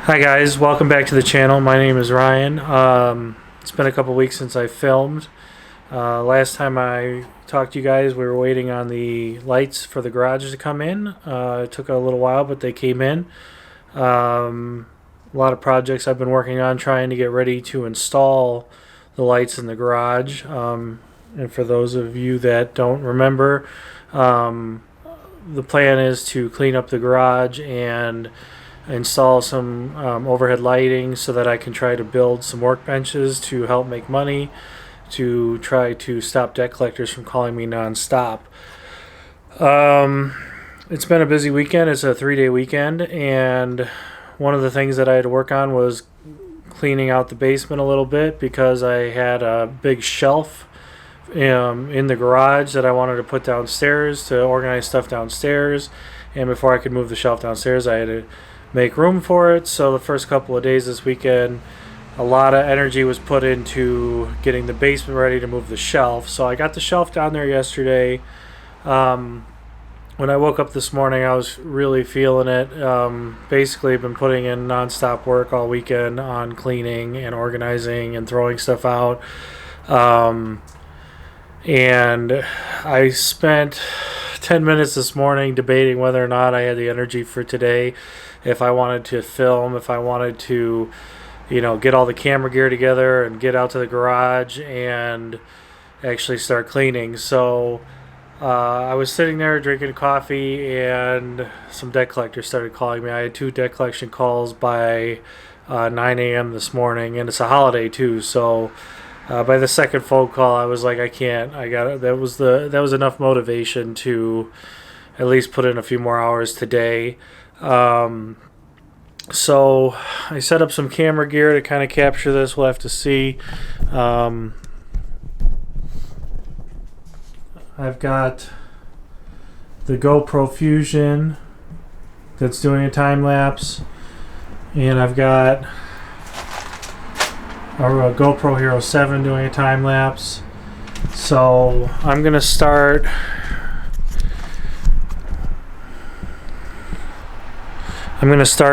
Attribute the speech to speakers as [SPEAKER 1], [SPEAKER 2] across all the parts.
[SPEAKER 1] Hi guys, welcome back to the channel. My name is Ryan. It's been a couple weeks since I filmed. Last time I talked to you guys, we were waiting on the lights for the garage to come in. It took a little while, but they came in. A lot of projects I've been working on trying to get ready to install the lights in the garage. And for those of you that don't remember, the plan is to clean up the garage and install some overhead lighting so that I can try to build some workbenches to help make money, to try to stop debt collectors from calling me non-stop. It's been a busy weekend. It's a 3-day weekend, and one of the things that I had to work on was cleaning out the basement a little bit because I had a big shelf in the garage that I wanted to put downstairs to organize stuff downstairs, and before I could move the shelf downstairs I had to make room for it. So the first couple of days this weekend, a lot of energy was put into getting the basement ready to move the shelf. So I got the shelf down there yesterday. When I woke up this morning, I was really feeling it. Basically, I've been putting in non-stop work all weekend on cleaning and organizing and throwing stuff out. And I spent 10 minutes this morning debating whether or not I had the energy for today, if I wanted to film, if I wanted to, get all the camera gear together and get out to the garage and actually start cleaning. So I was sitting there drinking coffee and some debt collectors started calling me. I had 2 debt collection calls by 9 a.m. this morning, and it's a holiday too, so by the second phone call, I was like, I can't. That was enough motivation to at least put in a few more hours today. So I set up some camera gear to kind of capture this. We'll have to see. I've got the GoPro Fusion that's doing a time lapse, and I've got a GoPro Hero 7 doing a time lapse. So I'm gonna start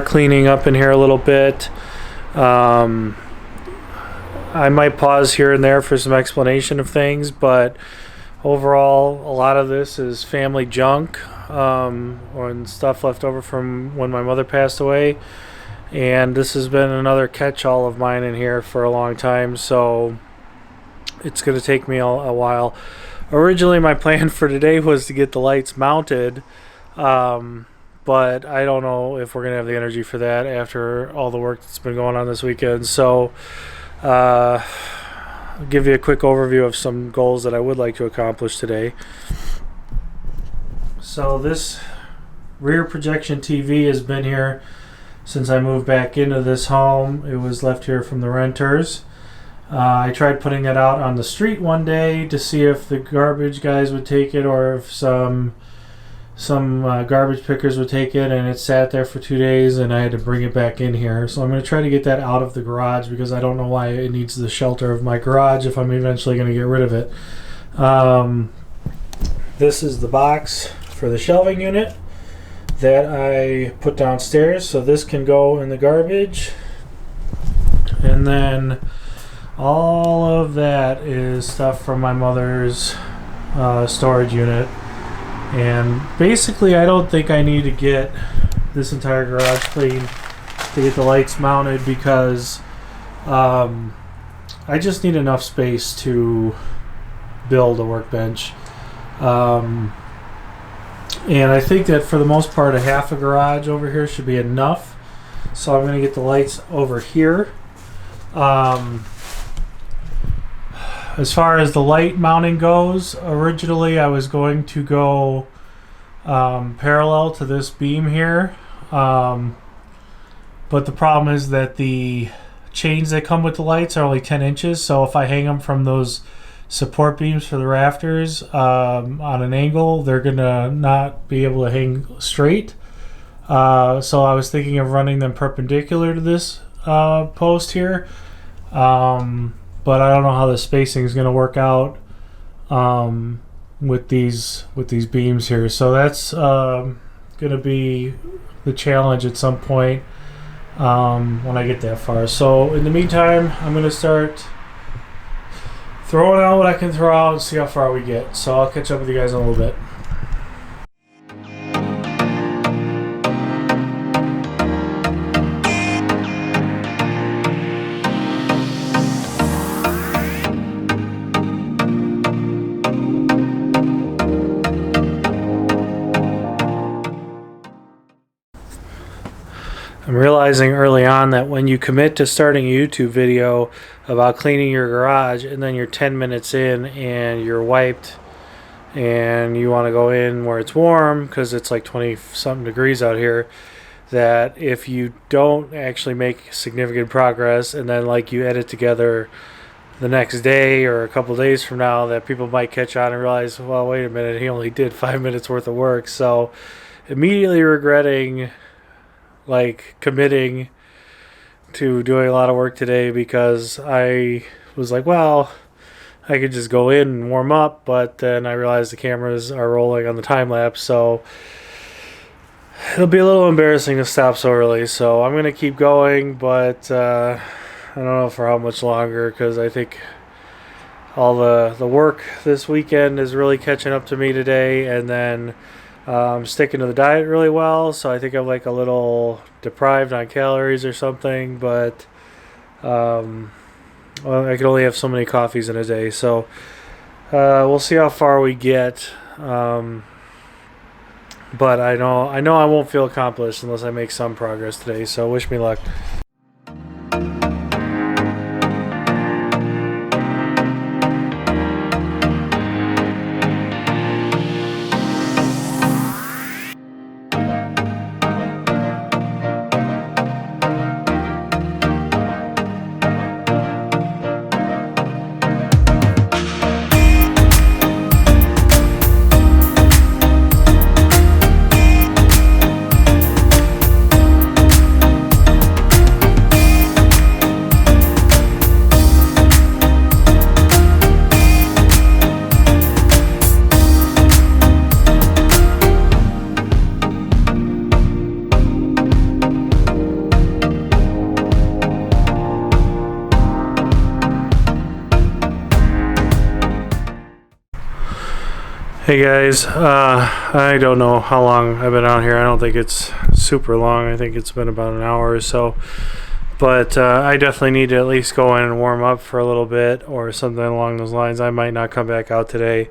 [SPEAKER 1] cleaning up in here a little bit. I might pause here and there for some explanation of things, but overall a lot of this is family junk or stuff left over from when my mother passed away. And this has been another catch-all of mine in here for a long time, so it's going to take me a while. Originally, my plan for today was to get the lights mounted, but I don't know if we're going to have the energy for that after all the work that's been going on this weekend. So I'll give you a quick overview of some goals that I would like to accomplish today. So this rear projection TV has been here since I moved back into this home. It was left here from the renters. I tried putting it out on the street one day to see if the garbage guys would take it or if some garbage pickers would take it, and it sat there for 2 days and I had to bring it back in here. So I'm going to try to get that out of the garage because I don't know why it needs the shelter of my garage if I'm eventually going to get rid of it. This is the box for the shelving unit that I put downstairs, so this can go in the garbage. And then all of that is stuff from my mother's storage unit. And basically I don't think I need to get this entire garage clean to get the lights mounted because I just need enough space to build a workbench. And I think that for the most part, a half a garage over here should be enough. So I'm going to get the lights over here. As far as the light mounting goes, originally I was going to go parallel to this beam here. But the problem is that the chains that come with the lights are only 10 inches. So if I hang them from those support beams for the rafters on an angle, they're gonna not be able to hang straight. So I was thinking of running them perpendicular to this post here, but I don't know how the spacing is gonna work out with these beams here. So that's gonna be the challenge at some point. when I get that far. So in the meantime, I'm going to start throwing out what I can throw out and see how far we get. So I'll catch up with you guys in a little bit. I'm realizing early on that when you commit to starting a YouTube video about cleaning your garage and then you're 10 minutes in and you're wiped and you want to go in where it's warm because it's like 20 something degrees out here, that if you don't actually make significant progress and then like you edit together the next day or a couple days from now, that people might catch on and realize, well, wait a minute, he only did 5 minutes worth of work. So immediately regretting like committing to doing a lot of work today, because I was like, well, I could just go in and warm up, but then I realized the cameras are rolling on the time lapse, so it'll be a little embarrassing to stop so early. So I'm gonna keep going, but I don't know for how much longer, because I think all the work this weekend is really catching up to me today, and then sticking to the diet really well, so I think I'm like a little deprived on calories or something, but well, I can only have so many coffees in a day, so we'll see how far we get, but I know I won't feel accomplished unless I make some progress today, so wish me luck. Hey guys, I don't know how long I've been out here. I don't think it's super long. I think it's been about an hour or so. But I definitely need to at least go in and warm up for a little bit or something along those lines. I might not come back out today.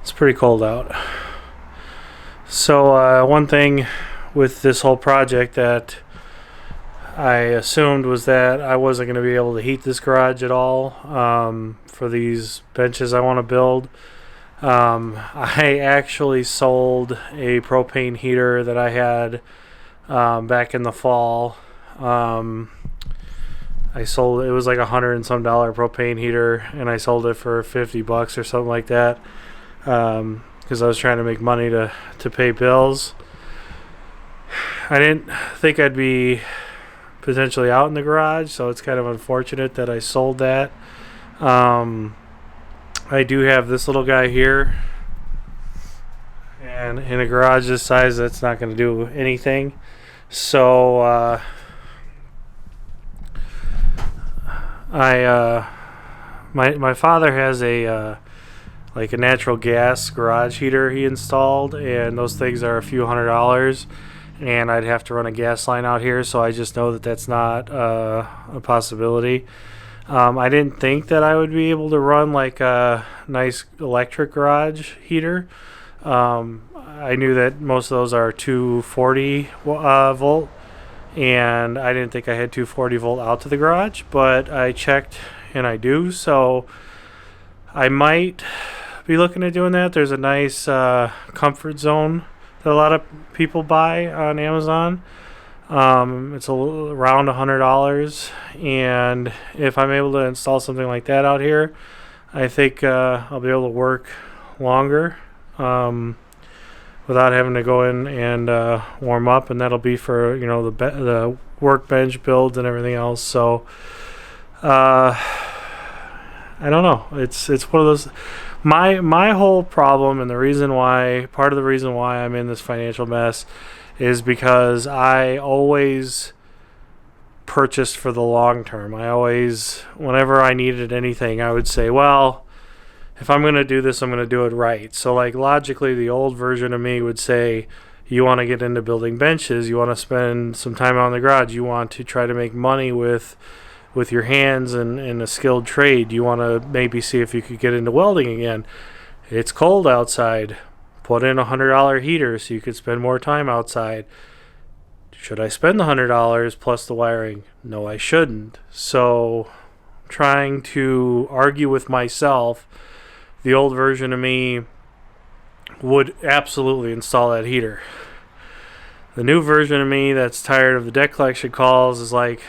[SPEAKER 1] It's pretty cold out. So one thing with this whole project that I assumed was that I wasn't going to be able to heat this garage at all for these benches I want to build. I actually sold a propane heater that I had back in the fall. I sold it was like $100 and some propane heater, and I sold it for $50 or something like that, because I was trying to make money to pay bills. I didn't think I'd be potentially out in the garage, so it's kind of unfortunate that I sold that. I do have this little guy here, and in a garage this size that's not going to do anything. So my father has a like a natural gas garage heater he installed, and those things are a few $100s, and I'd have to run a gas line out here, so I just know that that's not a possibility. I didn't think that I would be able to run like a nice electric garage heater. I knew that most of those are 240 volt, and I didn't think I had 240 volt out to the garage, but I checked and I do, so I might be looking at doing that. There's a nice comfort zone that a lot of people buy on Amazon. It's around $100, and if I'm able to install something like that out here, I think I'll be able to work longer without having to go in and warm up, and that'll be for the workbench builds and everything else. So I don't know. It's one of My whole problem, and the reason why, part of the reason why I'm in this financial mess, is because I always purchased for the long term. I always, whenever I needed anything, I would say, well, if I'm going to do this, I'm going to do it right. So like logically, the old version of me would say, you want to get into building benches, you want to spend some time out in the garage, you want to try to make money with your hands and a skilled trade, you want to maybe see if you could get into welding again. It's cold outside. Put in $100 heater so you could spend more time outside. Should I spend the $100 plus the wiring? No, I shouldn't. So trying to argue with myself, the old version of me would absolutely install that heater. The new version of me that's tired of the debt collection calls is like,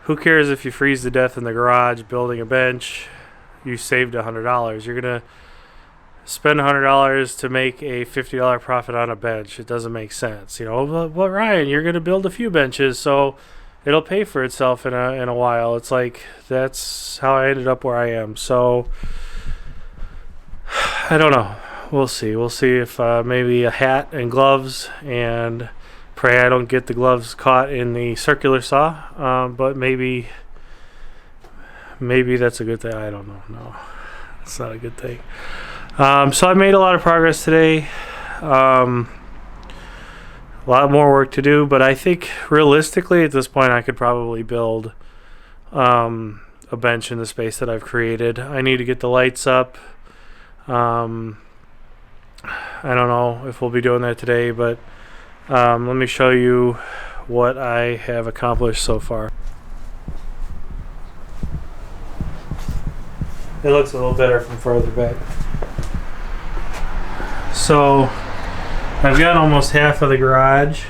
[SPEAKER 1] who cares if you freeze to death in the garage building a bench? You saved $100. You're going to spend $100 to make a $50 profit on a bench. It doesn't make sense. You know, but Ryan, you're going to build a few benches, so it'll pay for itself in a while. It's like, that's how I ended up where I am. So I don't know. We'll see. We'll see if maybe a hat and gloves, and pray I don't get the gloves caught in the circular saw. But maybe that's a good thing. I don't know. No, it's not a good thing. So I made a lot of progress today. A lot more work to do, but I think realistically at this point I could probably build a bench in the space that I've created. I need to get the lights up. I don't know if we'll be doing that today, but let me show you what I have accomplished so far. It looks a little better from further back. So I've got almost half of the garage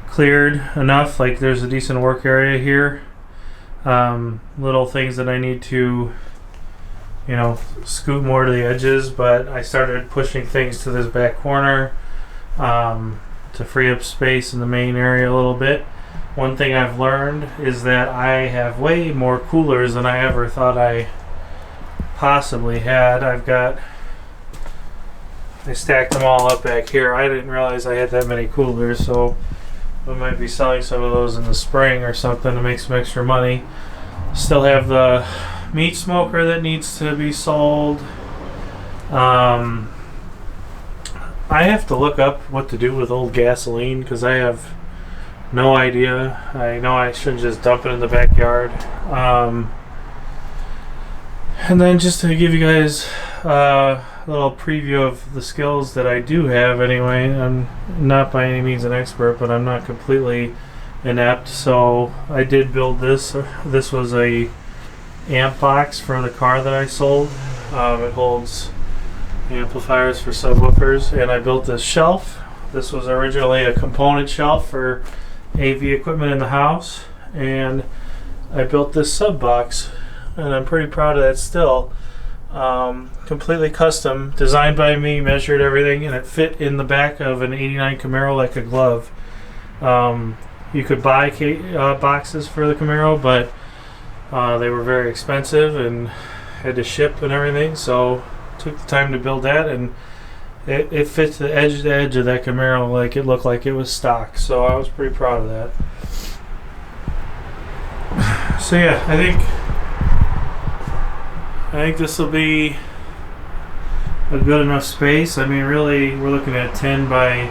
[SPEAKER 1] cleared enough, like there's a decent work area here. Little things that I need to, you know, scoot more to the edges, but I started pushing things to this back corner to free up space in the main area a little bit. One thing I've learned is that I have way more coolers than I ever thought I possibly had. I stacked them all up back here. I didn't realize I had that many coolers, so I might be selling some of those in the spring or something to make some extra money. Still have the meat smoker that needs to be sold. I have to look up what to do with old gasoline because I have no idea. I know I shouldn't just dump it in the backyard. And then just to give you guys a little preview of the skills that I do have anyway. I'm not by any means an expert, but I'm not completely inept. So I did build this. This was a amp box for the car that I sold. It holds amplifiers for subwoofers, and I built this shelf. This was originally a component shelf for AV equipment in the house, and I built this sub box, and I'm pretty proud of that still. Completely custom, designed by me, measured everything, and it fit in the back of an '89 Camaro like a glove. You could buy boxes for the Camaro, but they were very expensive and had to ship and everything, so took the time to build that, and it fits the edge to edge of that Camaro like it looked like it was stock, so I was pretty proud of that. So yeah, I think this will be a good enough space. I mean, really, we're looking at 10 by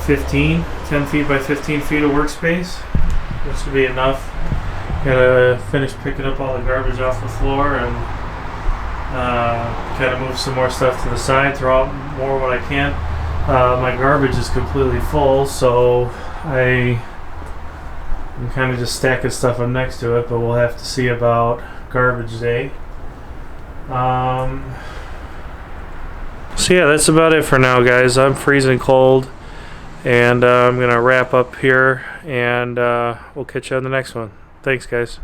[SPEAKER 1] 15, 10 feet by 15 feet of workspace. This should be enough. Gotta finish picking up all the garbage off the floor and kind of move some more stuff to the side, throw out more what I can. My garbage is completely full, so I'm kind of just stacking stuff up next to it, but we'll have to see about garbage day. So yeah, that's about it for now, guys. I'm freezing cold, and I'm gonna wrap up here, and we'll catch you on the next one. Thanks, guys.